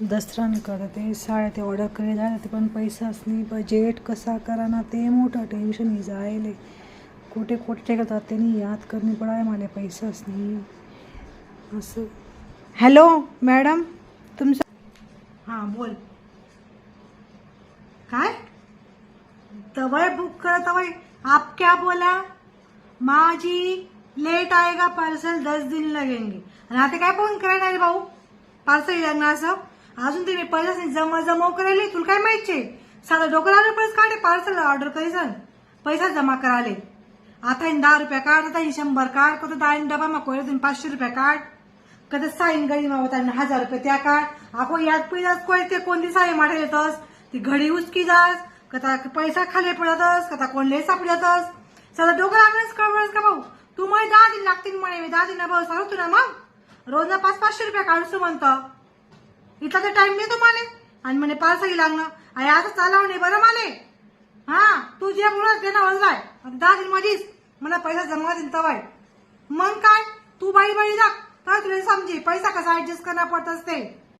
दसरा करत ते साड्या ते ऑर्डर करे झालं ते पण पैसाच नाही, बजेट कसा करा ना ते मोठं टेन्शन ही जायले. कुठे कुठे करतात त्यांनी याद करणे पडाय मला पैसाच नाही असं. हॅलो मॅडम तुमचं हां बोल काय तवय बुक करा तवय आप क्या बोला. माझी लेट आएगा पार्सल 10 दिन लगेंगे आणि आता काय फोन करायला रे भाऊ पार्सल लागणार असं अजून ते पैसा जमा करायला तुला काय माहिती साधा डोकं लागलं पैसे काढे पार्सल ऑर्डर करायचं पैसा जमा करायला आता 10 रुपये काढ आता 100 काढ कधी 10 डबा मग कोण 500 रुपये काढ कधी साईन गडी मावता 1000 रुपये त्या काढ आपण याद पैदाच कोणते कोणती साडी माठे येतस ती घडी उचकी जास कथा पैसा खाली पडतस कथा कोणले सापडतस साधा डोकं लागणंच कळवळच का भाऊ तू मला 10 दिन लागतील म्हणे मी 10 दिन भाऊ सांगतो ना मग रोज ना 500 रुपये काढूस म्हणतं इथला तर टाइम नाही तुम्हाला आणि म्हणे पार्सल लागणं आणि असं चालव नाही बरं माले हा तू जे बोलत ते ना जाय 10 दिन मधीच मला पैसा जमा दिन तवाय मग काय तू बाई बाई जा तर तुला समजे पैसा कसा ऍडजस्ट करना पडत असते.